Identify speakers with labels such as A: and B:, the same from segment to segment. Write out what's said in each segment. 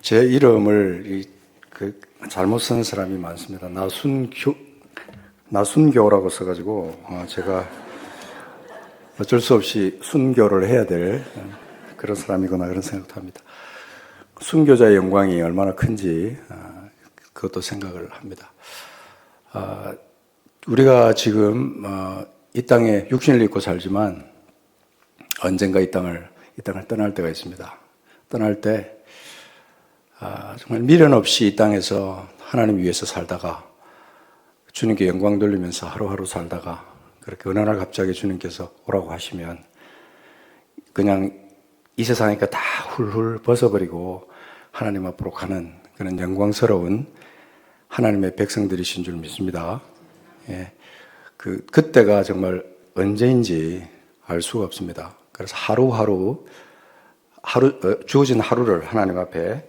A: 제 이름을 잘못 쓰는 사람이 많습니다. 나순교라고 써가지고 제가 어쩔 수 없이 순교를 해야 될 그런 사람이구나 그런 생각도 합니다. 순교자의 영광이 얼마나 큰지 그것도 생각을 합니다. 우리가 지금 이 땅에 육신을 입고 살지만 언젠가 이 땅을 떠날 때가 있습니다. 떠날 때 정말 미련 없이 이 땅에서 하나님 위해서 살다가 주님께 영광 돌리면서 하루하루 살다가 그렇게 어느 날 갑자기 주님께서 오라고 하시면 그냥 이 세상이니까 다 훌훌 벗어버리고 하나님 앞으로 가는 그런 영광스러운 하나님의 백성들이신 줄 믿습니다. 예. 그때가 정말 언제인지 알 수가 없습니다. 그래서 하루하루 주어진 하루를 하나님 앞에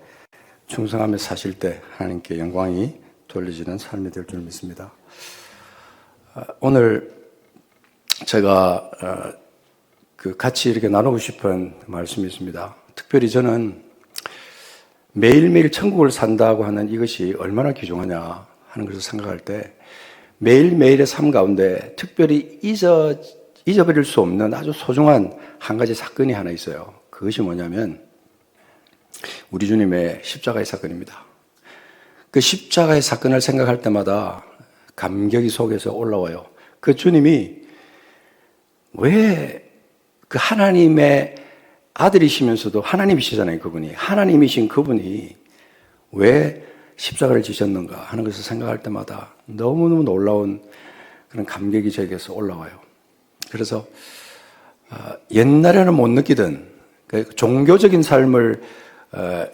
A: 충성하며 사실 때 하나님께 영광이 돌려지는 삶이 될 줄 믿습니다. 오늘 제가 같이 이렇게 나누고 싶은 말씀이 있습니다. 특별히 저는 매일매일 천국을 산다고 하는 이것이 얼마나 귀중하냐 하는 것을 생각할 때 매일매일의 삶 가운데 특별히 잊어버릴 수 없는 아주 소중한 한 가지 사건이 하나 있어요. 그것이 뭐냐면 우리 주님의 십자가의 사건입니다. 그 십자가의 사건을 생각할 때마다 감격이 속에서 올라와요. 그 주님이 왜 그 하나님의 아들이시면서도 하나님이시잖아요. 그분이 하나님이신 그분이 왜 십자가를 지셨는가 하는 것을 생각할 때마다 너무너무 놀라운 그런 감격이 저에게서 올라와요. 그래서 옛날에는 못 느끼던 종교적인 삶을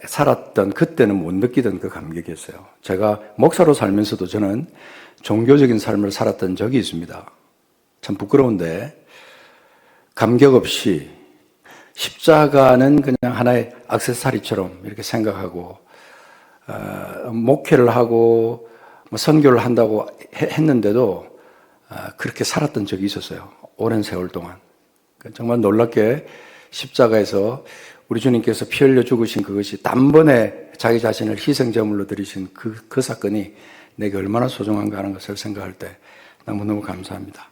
A: 살았던 그때는 못 느끼던 그 감격이었어요. 제가 목사로 살면서도 저는 종교적인 삶을 살았던 적이 있습니다. 참 부끄러운데 감격 없이 십자가는 그냥 하나의 액세서리처럼 이렇게 생각하고 목회를 하고 선교를 한다고 했는데도 그렇게 살았던 적이 있었어요. 오랜 세월 동안. 정말 놀랍게 십자가에서 우리 주님께서 피 흘려 죽으신 그것이 단번에 자기 자신을 희생제물로 드리신 그 사건이 내게 얼마나 소중한가 하는 것을 생각할 때 너무너무 감사합니다.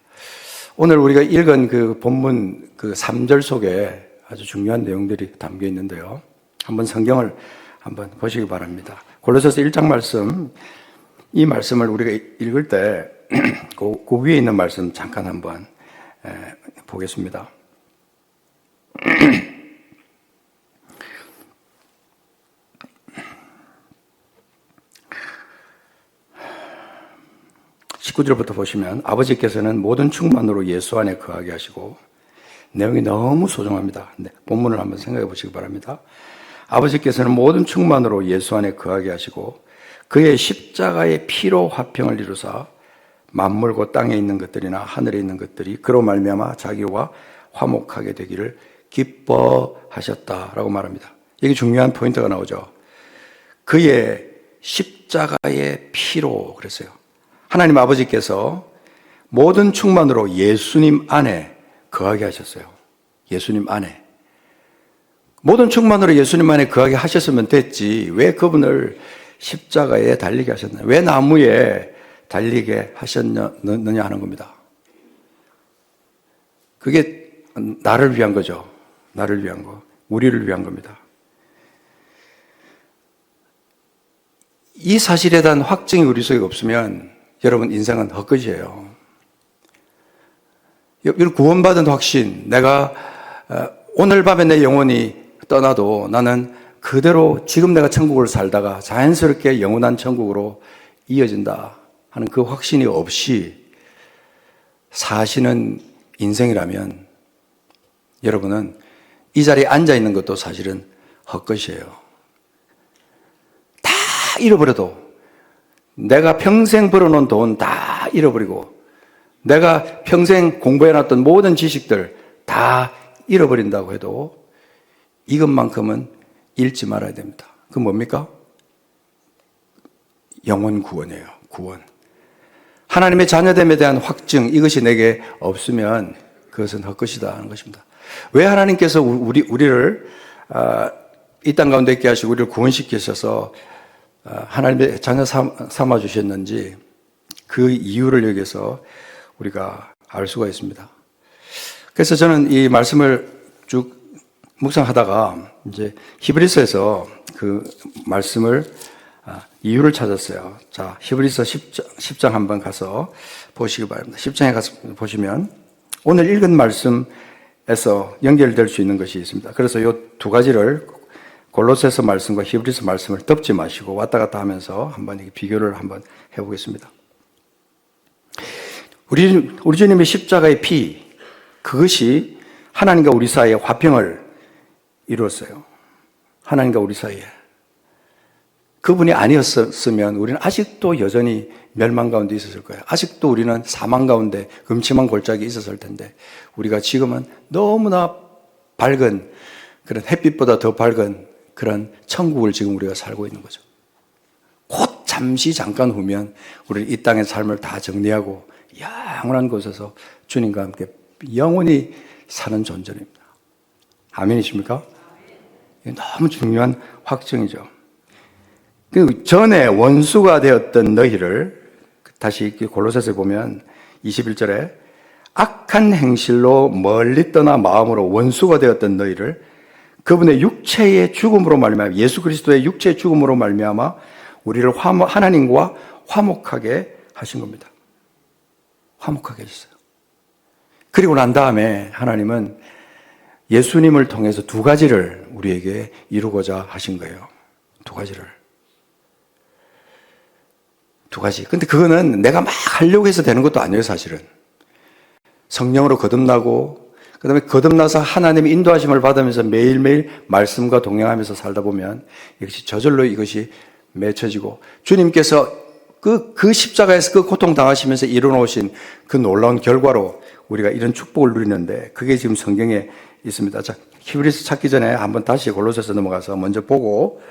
A: 오늘 우리가 읽은 그 본문 그 3절 속에 아주 중요한 내용들이 담겨 있는데요. 한번 성경을 한번 보시기 바랍니다. 골로새서 1장 말씀, 이 말씀을 우리가 읽을 때 그 위에 있는 말씀 잠깐 한번 보겠습니다. (19절부터) 보시면 아버지께서는 모든 충만으로 예수 안에 거하게 하시고, 내용이 너무 소중합니다. 본문을 한번 생각해 보시기 바랍니다. 아버지께서는 모든 충만으로 예수 안에 거하게 하시고 그의 십자가의 피로 화평을 이루사 만물 곧 땅에 있는 것들이나 하늘에 있는 것들이 그로 말미암아 자기와 화목하게 되기를 기뻐하셨다라고 말합니다. 여기 중요한 포인트가 나오죠. 그의 십자가의 피로 그랬어요. 하나님 아버지께서 모든 충만으로 예수님 안에 거하게 하셨어요. 예수님 안에. 모든 충만으로 예수님 안에 거하게 하셨으면 됐지 왜 그분을 십자가에 달리게 하셨나, 왜 나무에 달리게 하셨느냐 하는 겁니다. 그게 나를 위한 거죠. 나를 위한 거, 우리를 위한 겁니다. 이 사실에 대한 확증이 우리 속에 없으면 여러분 인생은 헛것이에요. 구원받은 확신, 내가 오늘 밤에 내 영혼이 떠나도 나는 그대로 지금 내가 천국을 살다가 자연스럽게 영원한 천국으로 이어진다 하는 그 확신이 없이 사시는 인생이라면 여러분은 이 자리에 앉아 있는 것도 사실은 헛것이에요. 다 잃어버려도, 내가 평생 벌어놓은 돈 다 잃어버리고 내가 평생 공부해놨던 모든 지식들 다 잃어버린다고 해도 이것만큼은 잃지 말아야 됩니다. 그건 뭡니까? 영혼 구원이에요. 구원. 하나님의 자녀됨에 대한 확증, 이것이 내게 없으면 그것은 헛것이다 하는 것입니다. 왜 하나님께서 우리를 이 땅 가운데 있게 하시고 우리를 구원시키셔서 하나님의 자녀 삼아 주셨는지 그 이유를 여기서 우리가 알 수가 있습니다. 그래서 저는 이 말씀을 쭉 묵상하다가 이제 히브리서에서 그 말씀을 이유를 찾았어요. 자, 히브리서 10장 한번 가서 보시기 바랍니다. 10장에 가서 보시면 오늘 읽은 말씀에서 연결될 수 있는 것이 있습니다. 그래서 이 두 가지를 골로새서 말씀과 히브리서 말씀을 덮지 마시고 왔다 갔다 하면서 한번 비교를 한번 해보겠습니다. 우리 주님의 십자가의 피, 그것이 하나님과 우리 사이에 화평을 이루었어요. 하나님과 우리 사이에. 그분이 아니었으면 우리는 아직도 여전히 멸망 가운데 있었을 거예요. 아직도 우리는 사망 가운데 음침한 골짜기에 있었을 텐데 우리가 지금은 너무나 밝은 그런 햇빛보다 더 밝은 그런 천국을 지금 우리가 살고 있는 거죠. 곧 잠시 잠깐 후면 우리는 이 땅의 삶을 다 정리하고 영원한 곳에서 주님과 함께 영원히 사는 존재입니다. 아멘이십니까? 너무 중요한 확증이죠. 그 전에 원수가 되었던 너희를 다시 골로새서에 보면 21절에 악한 행실로 멀리 떠나 마음으로 원수가 되었던 너희를 그분의 육체의 죽음으로 말미암아 예수 그리스도의 육체의 죽음으로 말미암아 우리를 하나님과 화목하게 하신 겁니다. 화목하게 하셨어요. 그리고 난 다음에 하나님은 예수님을 통해서 두 가지를 우리에게 이루고자 하신 거예요. 두 가지를. 두 가지. 근데 그거는 내가 막 하려고 해서 되는 것도 아니에요, 사실은. 성령으로 거듭나고, 그 다음에 거듭나서 하나님의 인도하심을 받으면서 매일매일 말씀과 동행하면서 살다 보면 이것이 저절로 이것이 맺혀지고, 주님께서 그 십자가에서 그 고통 당하시면서 이루어놓으신 그 놀라운 결과로 우리가 이런 축복을 누리는데, 그게 지금 성경에 있습니다. 자, 히브리서 찾기 전에 한번 다시 골로새서 넘어가서 먼저 보고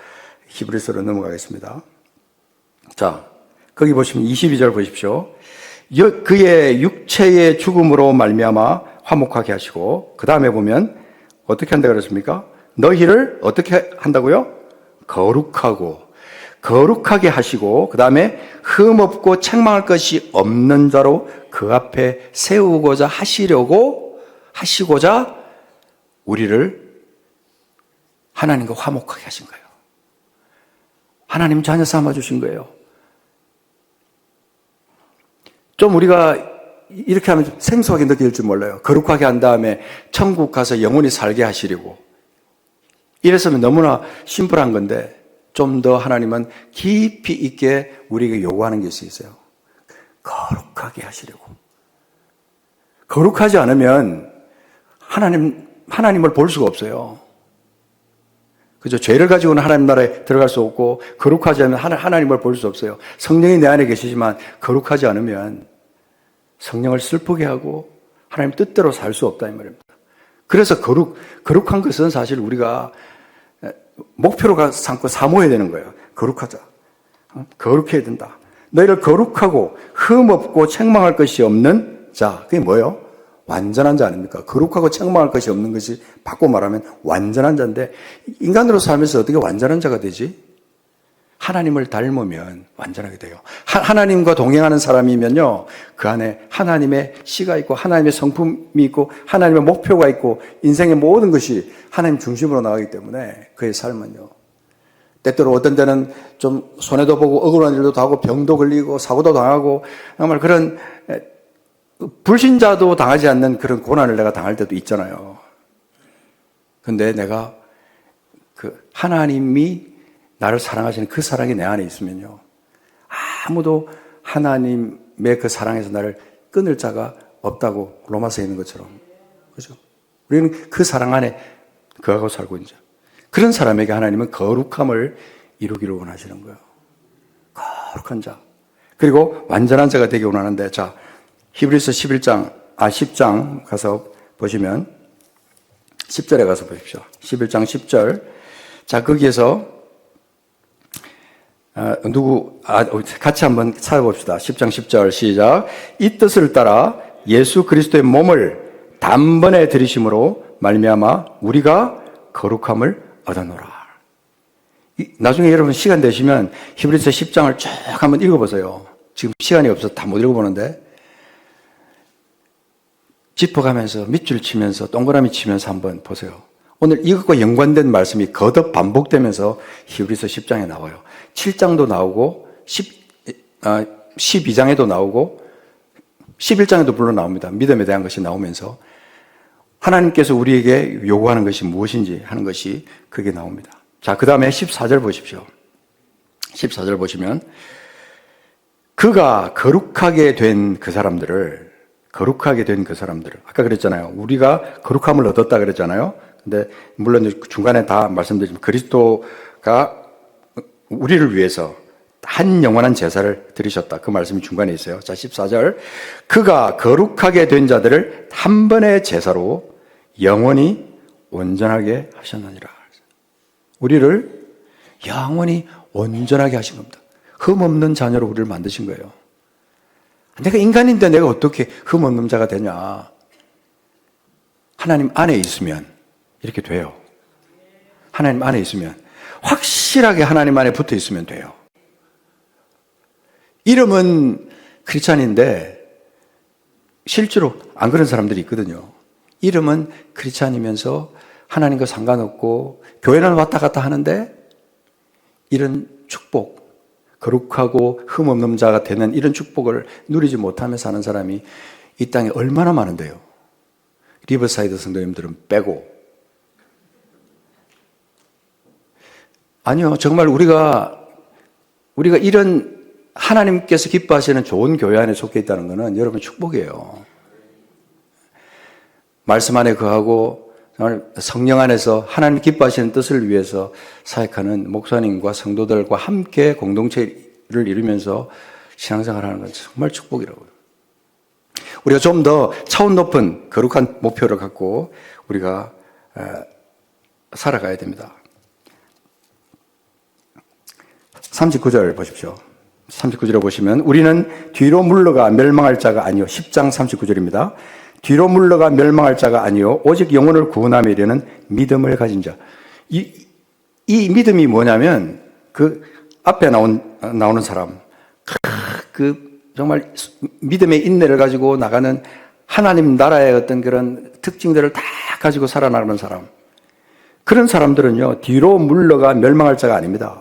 A: 히브리서로 넘어가겠습니다. 자, 거기 보시면 22절 보십시오. 그의 육체의 죽음으로 말미암아 화목하게 하시고, 그 다음에 보면 어떻게 한다고 그랬습니까? 너희를 어떻게 한다고요? 거룩하게 하시고, 그 다음에 흠없고 책망할 것이 없는 자로 그 앞에 세우고자 하시고자 우리를 하나님과 화목하게 하신 거예요. 하나님 자녀 삼아 주신 거예요. 좀 우리가 이렇게 하면 좀 생소하게 느낄 줄 몰라요. 거룩하게 한 다음에 천국 가서 영원히 살게 하시려고. 이랬으면 너무나 심플한 건데 좀 더 하나님은 깊이 있게 우리에게 요구하는 것이 있어요. 거룩하게 하시려고. 거룩하지 않으면 하나님을 볼 수가 없어요. 그죠? 죄를 가지고는 하나님 나라에 들어갈 수 없고, 거룩하지 않으면 하나님을 볼 수 없어요. 성령이 내 안에 계시지만, 거룩하지 않으면 성령을 슬프게 하고, 하나님 뜻대로 살 수 없다, 이 말입니다. 그래서 거룩한 것은 사실 우리가 목표로 삼고 사모해야 되는 거예요. 거룩하자. 거룩해야 된다. 너희를 거룩하고, 흠없고, 책망할 것이 없는 자. 그게 뭐예요? 완전한 자 아닙니까? 거룩하고 책망할 것이 없는 것이 바꿔 말하면 완전한 자인데, 인간으로 살면서 어떻게 완전한 자가 되지? 하나님을 닮으면 완전하게 돼요. 하나님과 동행하는 사람이면요, 그 안에 하나님의 씨가 있고 하나님의 성품이 있고 하나님의 목표가 있고 인생의 모든 것이 하나님 중심으로 나가기 때문에 그의 삶은요, 때때로 어떤 때는 좀 손해도 보고 억울한 일도 하고 병도 걸리고 사고도 당하고 정말 그런 불신자도 당하지 않는 그런 고난을 내가 당할 때도 있잖아요. 근데 내가 하나님이 나를 사랑하시는 그 사랑이 내 안에 있으면요, 아무도 하나님의 그 사랑에서 나를 끊을 자가 없다고 로마서에 있는 것처럼. 그죠? 우리는 그 사랑 안에 거하고 살고 있는 자. 그런 사람에게 하나님은 거룩함을 이루기를 원하시는 거예요. 거룩한 자. 그리고 완전한 자가 되기 원하는데, 자, 히브리서 10장 가서 보시면 10절에 가서 보십시오. 11장 10절. 자, 거기에서 같이 한번 찾아봅시다. 10장 10절 시작. 이 뜻을 따라 예수 그리스도의 몸을 단번에 들이심으로 말미암아 우리가 거룩함을 얻어노라. 나중에 여러분 시간 되시면 히브리서 10장을 쭉 한번 읽어보세요. 지금 시간이 없어서 다 못 읽어보는데 짚어가면서 밑줄 치면서 동그라미 치면서 한번 보세요. 오늘 이것과 연관된 말씀이 거듭 반복되면서 히브리서 10장에 나와요. 7장도 나오고 12장에도 나오고 11장에도 물론 나옵니다. 믿음에 대한 것이 나오면서 하나님께서 우리에게 요구하는 것이 무엇인지 하는 것이 그게 나옵니다. 자, 그 다음에 14절 보십시오. 14절 보시면 그가 거룩하게 된 그 사람들을 아까 그랬잖아요. 우리가 거룩함을 얻었다 그랬잖아요. 근데 물론 중간에 다 말씀드리지만 그리스도가 우리를 위해서 한 영원한 제사를 드리셨다. 그 말씀이 중간에 있어요. 자, 14절. 그가 거룩하게 된 자들을 한 번의 제사로 영원히 온전하게 하셨느니라. 우리를 영원히 온전하게 하신 겁니다. 흠없는 자녀로 우리를 만드신 거예요. 내가 인간인데 내가 어떻게 흠없는 자가 되냐. 하나님 안에 있으면 이렇게 돼요. 하나님 안에 있으면 확실하게 하나님 안에 붙어 있으면 돼요. 이름은 크리스찬인데 실제로 안 그런 사람들이 있거든요. 이름은 크리스찬이면서 하나님과 상관없고 교회는 왔다 갔다 하는데 이런 축복, 거룩하고 흠없는 자가 되는 이런 축복을 누리지 못하며 사는 사람이 이 땅에 얼마나 많은데요. 리버사이드 성도님들은 빼고. 아니요, 정말 우리가 이런 하나님께서 기뻐하시는 좋은 교회 안에 속해 있다는 것은 여러분 축복이에요. 말씀 안에 거하고 성령 안에서 하나님 기뻐하시는 뜻을 위해서 사역하는 목사님과 성도들과 함께 공동체를 이루면서 신앙생활하는 건 정말 축복이라고요. 우리가 좀 더 차원 높은 거룩한 목표를 갖고 우리가 살아가야 됩니다. 39절 보십시오. 39절에 보시면 우리는 뒤로 물러가 멸망할 자가 아니요 10장 39절입니다. 뒤로 물러가 멸망할 자가 아니요 오직 영혼을 구원하며 이르는 믿음을 가진 자. 이 믿음이 뭐냐면 그 앞에 나오는 사람, 그 정말 믿음의 인내를 가지고 나가는 하나님 나라의 어떤 그런 특징들을 다 가지고 살아나가는 사람. 그런 사람들은요 뒤로 물러가 멸망할 자가 아닙니다.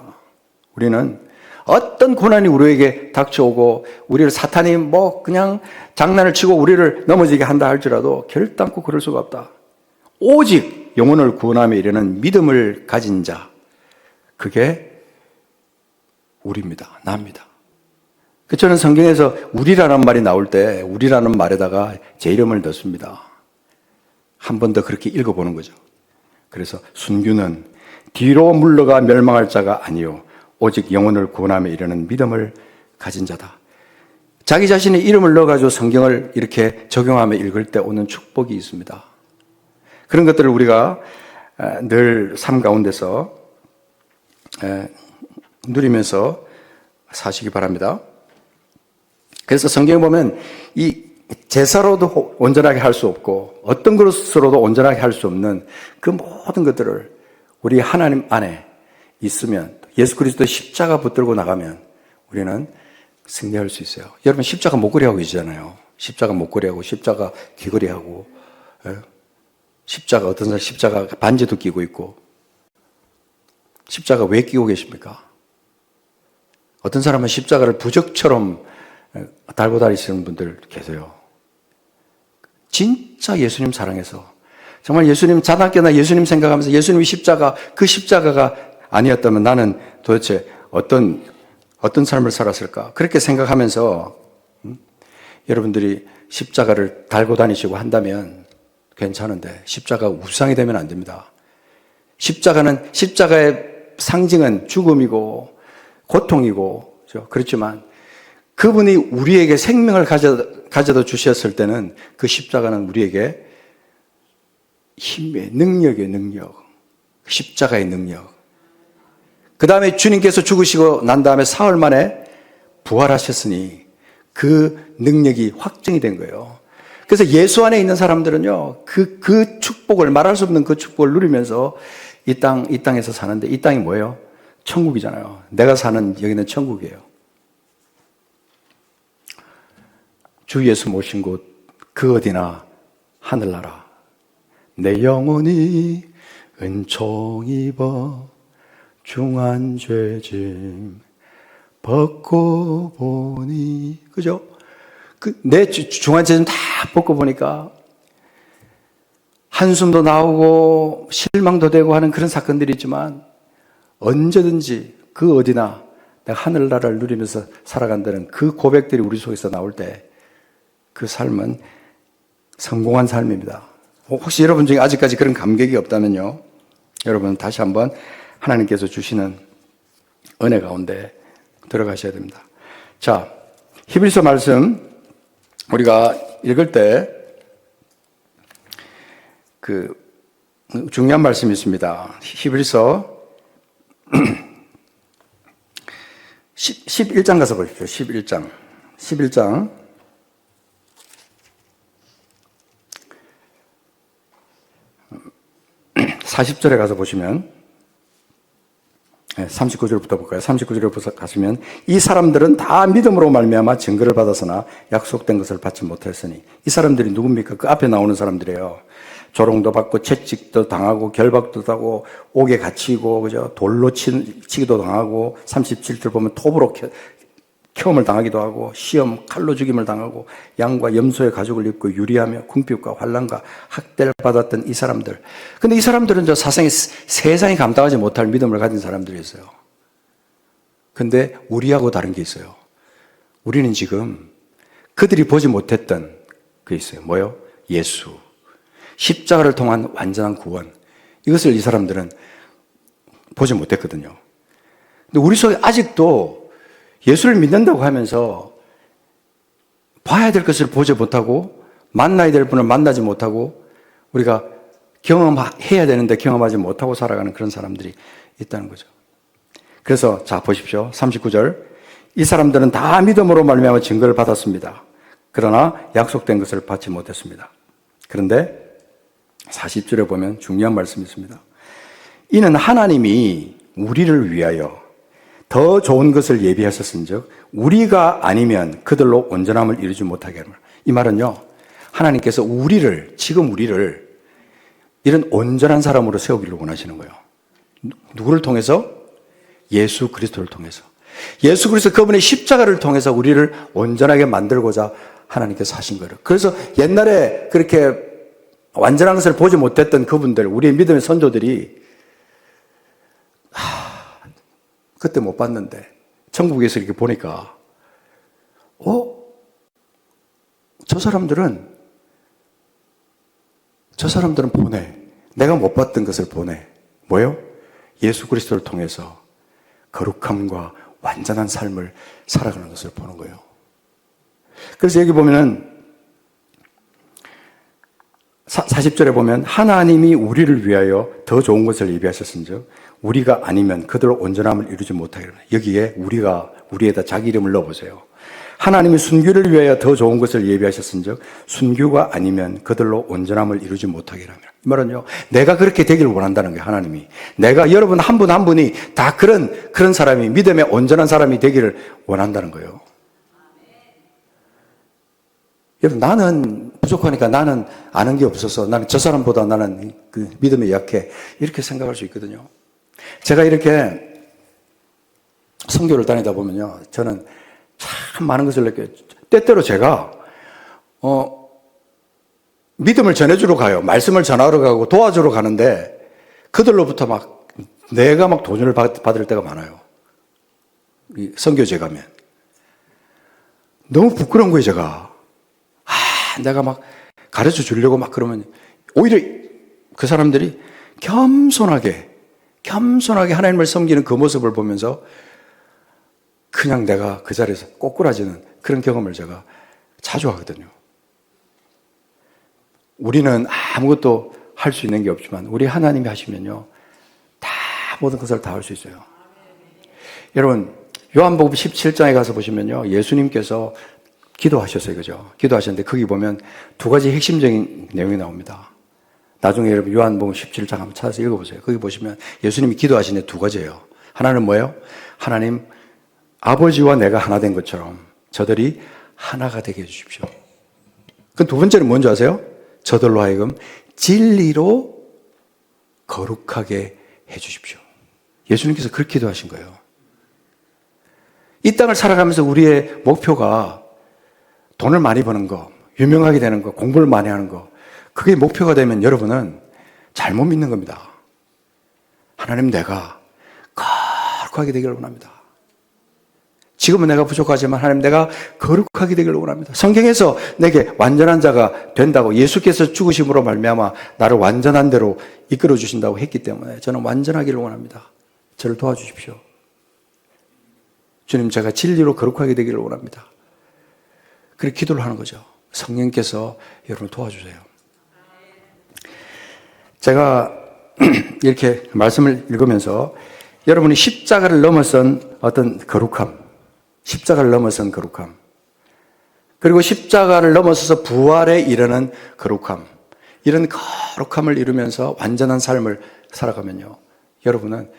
A: 우리는 어떤 고난이 우리에게 닥쳐오고 우리를 사탄이 그냥 장난을 치고 우리를 넘어지게 한다 할지라도 결단코 그럴 수가 없다. 오직 영혼을 구원하며 이르는 믿음을 가진 자, 그게 우리입니다. 나입니다. 저는 성경에서 우리라는 말이 나올 때 우리라는 말에다가 제 이름을 넣습니다. 한 번 더 그렇게 읽어보는 거죠. 그래서 순규는 뒤로 물러가 멸망할 자가 아니요 오직 영혼을 구원하며 이르는 믿음을 가진 자다. 자기 자신의 이름을 넣어가지고 성경을 이렇게 적용하며 읽을 때 오는 축복이 있습니다. 그런 것들을 우리가 늘 삶 가운데서 누리면서 사시기 바랍니다. 그래서 성경에 보면 이 제사로도 온전하게 할 수 없고 어떤 것으로도 온전하게 할 수 없는 그 모든 것들을 우리 하나님 안에 있으면 예수 그리스도의 십자가 붙들고 나가면 우리는 승리할 수 있어요. 여러분 십자가 목걸이하고 계시잖아요. 십자가 목걸이하고 십자가 귀걸이하고 십자가 어떤 사람 십자가 반지도 끼고 있고 십자가 왜 끼고 계십니까? 어떤 사람은 십자가를 부적처럼 달고 다니시는 분들 계세요. 진짜 예수님 사랑해서 정말 예수님 자나깨나 예수님 생각하면서 예수님의 십자가 그 십자가가 아니었다면 나는 도대체 어떤 삶을 살았을까? 그렇게 생각하면서 여러분들이 십자가를 달고 다니시고 한다면 괜찮은데 십자가 우상이 되면 안 됩니다. 십자가의 상징은 죽음이고 고통이고 그렇지만 그분이 우리에게 생명을 가져다 주셨을 때는 그 십자가는 우리에게 힘의 능력의 능력, 십자가의 능력. 그 다음에 주님께서 죽으시고 난 다음에 사흘 만에 부활하셨으니 그 능력이 확증이 된 거예요. 그래서 예수 안에 있는 사람들은요, 그 축복을, 말할 수 없는 그 축복을 누리면서 이 땅에서 사는데, 이 땅이 뭐예요? 천국이잖아요. 내가 사는 여기는 천국이에요. 주 예수 모신 곳 그 어디나 하늘나라. 내 영혼이 은총 입어 중한 죄짐 벗고 보니, 그죠? 내 중한 죄짐 다 벗고 보니까 한숨도 나오고 실망도 되고 하는 그런 사건들이 있지만 언제든지 그 어디나 내가 하늘나라를 누리면서 살아간다는 그 고백들이 우리 속에서 나올 때 그 삶은 성공한 삶입니다. 혹시 여러분 중에 아직까지 그런 감격이 없다면요, 여러분 다시 한번 하나님께서 주시는 은혜 가운데 들어가셔야 됩니다. 자, 히브리서 말씀 우리가 읽을 때 그 중요한 말씀이 있습니다. 히브리서 11장 가서 보십시오. 11장 40절에 가서 보시면, 39절부터 볼까요? 39절에 가시면, 이 사람들은 다 믿음으로 말미암아 증거를 받았으나 약속된 것을 받지 못했으니, 이 사람들이 누굽니까? 그 앞에 나오는 사람들이에요. 조롱도 받고 채찍도 당하고 결박도 당하고 옥에 갇히고, 그죠? 돌로 치기도 당하고, 37절 보면 톱으로 켜움을 당하기도 하고, 시험 칼로 죽임을 당하고, 양과 염소의 가죽을 입고 유리하며 궁핍과 환난과 학대를 받았던 이 사람들. 근데 이 사람들은 저 세상이 감당하지 못할 믿음을 가진 사람들이었어요. 근데 우리하고 다른 게 있어요. 우리는 지금 그들이 보지 못했던 게 있어요. 뭐요? 예수. 십자가를 통한 완전한 구원. 이것을 이 사람들은 보지 못했거든요. 근데 우리 속에 아직도 예수를 믿는다고 하면서 봐야 될 것을 보지 못하고 만나야 될 분을 만나지 못하고 우리가 경험해야 되는데 경험하지 못하고 살아가는 그런 사람들이 있다는 거죠. 그래서 자 보십시오. 39절. 이 사람들은 다 믿음으로 말미암아 증거를 받았습니다. 그러나 약속된 것을 받지 못했습니다. 그런데 40절에 보면 중요한 말씀이 있습니다. 이는 하나님이 우리를 위하여 더 좋은 것을 예비하셨은즉 우리가 아니면 그들로 온전함을 이루지 못하게 하는, 이 말은요, 하나님께서 지금 우리를 이런 온전한 사람으로 세우기를 원하시는 거예요. 누구를 통해서? 예수 그리스도를 통해서. 예수 그리스도 그분의 십자가를 통해서 우리를 온전하게 만들고자 하나님께서 하신 거예요. 그래서 옛날에 그렇게 완전한 것을 보지 못했던 그분들, 우리의 믿음의 선조들이 그때 못 봤는데 천국에서 이렇게 보니까 저 사람들은 보내. 내가 못 봤던 것을 보내. 뭐요? 예수 그리스도를 통해서 거룩함과 완전한 삶을 살아가는 것을 보는 거예요. 그래서 여기 보면은 40절에 보면 하나님이 우리를 위하여 더 좋은 것을 예비하셨은즉 우리가 아니면 그들로 온전함을 이루지 못하게 합니다. 여기에 우리에다 자기 이름을 넣어보세요. 하나님이 순교를 위하여 더 좋은 것을 예비하셨은즉 순교가 아니면 그들로 온전함을 이루지 못하게 합니다. 이 말은요, 내가 그렇게 되기를 원한다는 거예요. 하나님이 내가 여러분 한 분 한 분이 다 그런 사람이 믿음의 온전한 사람이 되기를 원한다는 거예요. 여러분, 나는 부족하니까 나는 아는 게 없어서 나는 저 사람보다 나는 그 믿음에 약해, 이렇게 생각할 수 있거든요. 제가 이렇게 선교를 다니다 보면요, 저는 참 많은 것을 느껴요. 때때로 제가 믿음을 전해주러 가요. 말씀을 전하러 가고 도와주러 가는데 그들로부터 내가 도전을 받을 때가 많아요. 이 선교제 가면 너무 부끄러운 거예요. 제가 내가 가르쳐 주려고 그러면 오히려 그 사람들이 겸손하게 하나님을 섬기는 그 모습을 보면서 그냥 내가 그 자리에서 꼬꾸라지는 그런 경험을 제가 자주 하거든요. 우리는 아무것도 할 수 있는 게 없지만 우리 하나님이 하시면요, 다 모든 것을 다 할 수 있어요. 여러분, 요한복음 17장에 가서 보시면요, 예수님께서 기도하셨어요. 그죠? 기도하셨는데 거기 보면 두 가지 핵심적인 내용이 나옵니다. 나중에 여러분 요한복음 17장 한번 찾아서 읽어보세요. 거기 보시면 예수님이 기도하신 게 두 가지예요. 하나는 뭐예요? 하나님 아버지와 내가 하나 된 것처럼 저들이 하나가 되게 해주십시오. 그 두 번째는 뭔지 아세요? 저들로 하여금 진리로 거룩하게 해주십시오. 예수님께서 그렇게 기도하신 거예요. 이 땅을 살아가면서 우리의 목표가 돈을 많이 버는 거, 유명하게 되는 거, 공부를 많이 하는 거, 그게 목표가 되면 여러분은 잘못 믿는 겁니다. 하나님, 내가 거룩하게 되기를 원합니다. 지금은 내가 부족하지만 하나님, 내가 거룩하게 되기를 원합니다. 성경에서 내게 완전한 자가 된다고, 예수께서 죽으심으로 말미암아 나를 완전한 대로 이끌어 주신다고 했기 때문에 저는 완전하기를 원합니다. 저를 도와주십시오. 주님, 제가 진리로 거룩하게 되기를 원합니다. 그렇게 기도를 하는 거죠. 성령께서 여러분을 도와주세요. 제가 이렇게 말씀을 읽으면서 여러분이 십자가를 넘어선 어떤 거룩함, 십자가를 넘어선 거룩함, 그리고 십자가를 넘어서서 부활에 이르는 거룩함, 이런 거룩함을 이루면서 완전한 삶을 살아가면요, 여러분은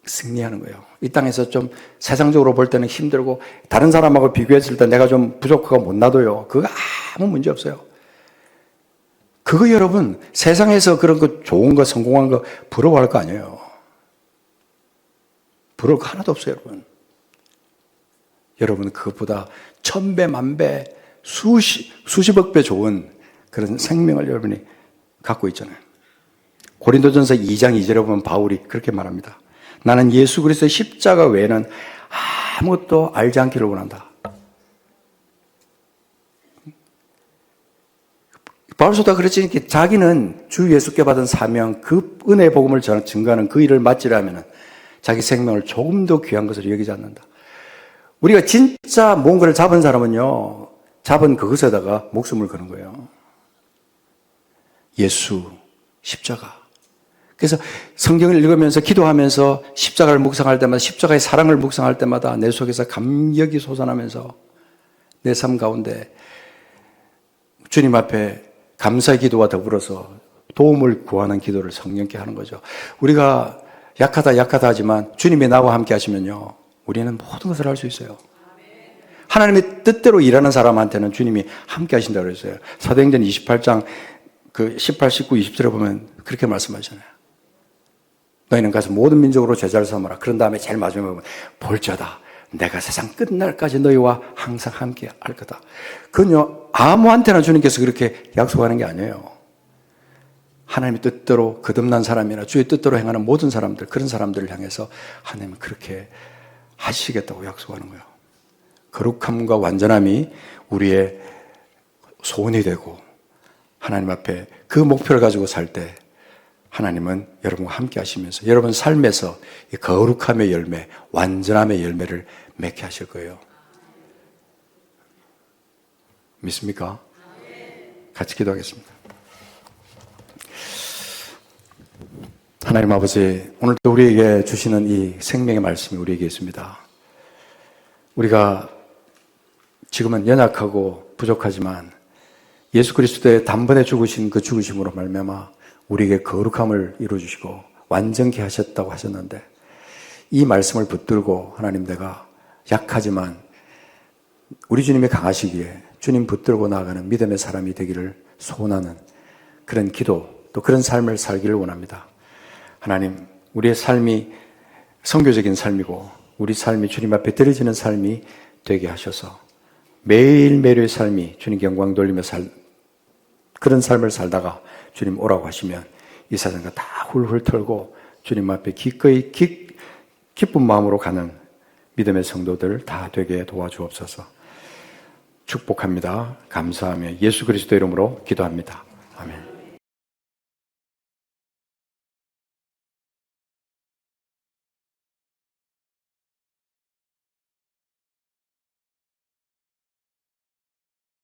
A: 승리하는 거예요. 이 땅에서 좀 세상적으로 볼 때는 힘들고 다른 사람하고 비교했을 때 내가 좀 부족하고 못나도요, 그거 아무 문제 없어요. 그거 여러분 세상에서 그런 거 좋은 거 성공한 거 부러워할 거 아니에요. 부러울 거 하나도 없어요. 여러분 그것보다 1000배 만배 수십억 배 좋은 그런 생명을 여러분이 갖고 있잖아요. 고린도전서 2장 2절에 보면 바울이 그렇게 말합니다. 나는 예수 그리스도의 십자가 외에는 아무것도 알지 않기를 원한다. 바울 사도가 그랬지, 자기는 주 예수께 받은 사명, 그 은혜의 복음을 증거하는 그 일을 마치려면 자기 생명을 조금 더 귀한 것으로 여기지 않는다. 우리가 진짜 뭔가를 잡은 사람은요, 잡은 그것에다가 목숨을 거는 거예요. 예수, 십자가. 그래서 성경을 읽으면서 기도하면서 십자가를 묵상할 때마다, 십자가의 사랑을 묵상할 때마다 내 속에서 감격이 솟아나면서 내 삶 가운데 주님 앞에 감사의 기도와 더불어서 도움을 구하는 기도를 성령께 하는 거죠. 우리가 약하다 하지만 주님이 나와 함께 하시면요, 우리는 모든 것을 할 수 있어요. 하나님의 뜻대로 일하는 사람한테는 주님이 함께 하신다고 그랬어요. 사도행전 28장 그 18, 19, 20절에 보면 그렇게 말씀하시잖아요. 너희는 가서 모든 민족으로 제자를 삼아라. 그런 다음에 제일 마지막에 보면 볼지어다 내가 세상 끝날까지 너희와 항상 함께 할 거다. 그건요, 아무한테나 주님께서 그렇게 약속하는 게 아니에요. 하나님의 뜻대로 거듭난 사람이나 주의 뜻대로 행하는 모든 사람들, 그런 사람들을 향해서 하나님은 그렇게 하시겠다고 약속하는 거예요. 거룩함과 완전함이 우리의 소원이 되고 하나님 앞에 그 목표를 가지고 살 때 하나님은 여러분과 함께 하시면서 여러분 삶에서 이 거룩함의 열매, 완전함의 열매를 맺게 하실 거예요. 믿습니까? 같이 기도하겠습니다. 하나님 아버지, 오늘도 우리에게 주시는 이 생명의 말씀이 우리에게 있습니다. 우리가 지금은 연약하고 부족하지만 예수 그리스도의 단번에 죽으신 그 죽으심으로 말미암아 우리에게 거룩함을 이루어주시고 완전케 하셨다고 하셨는데, 이 말씀을 붙들고 하나님, 내가 약하지만 우리 주님이 강하시기에 주님 붙들고 나아가는 믿음의 사람이 되기를 소원하는 그런 기도, 또 그런 삶을 살기를 원합니다. 하나님, 우리의 삶이 선교적인 삶이고 우리 삶이 주님 앞에 드려지는 삶이 되게 하셔서 매일매일의 삶이 주님 영광 돌리며 그런 삶을 살다가 주님 오라고 하시면 이 세상과 다 훌훌 털고 주님 앞에 기꺼이 기쁜 마음으로 가는 믿음의 성도들 다 되게 도와주옵소서. 축복합니다. 감사하며 예수 그리스도 이름으로 기도합니다. 아멘.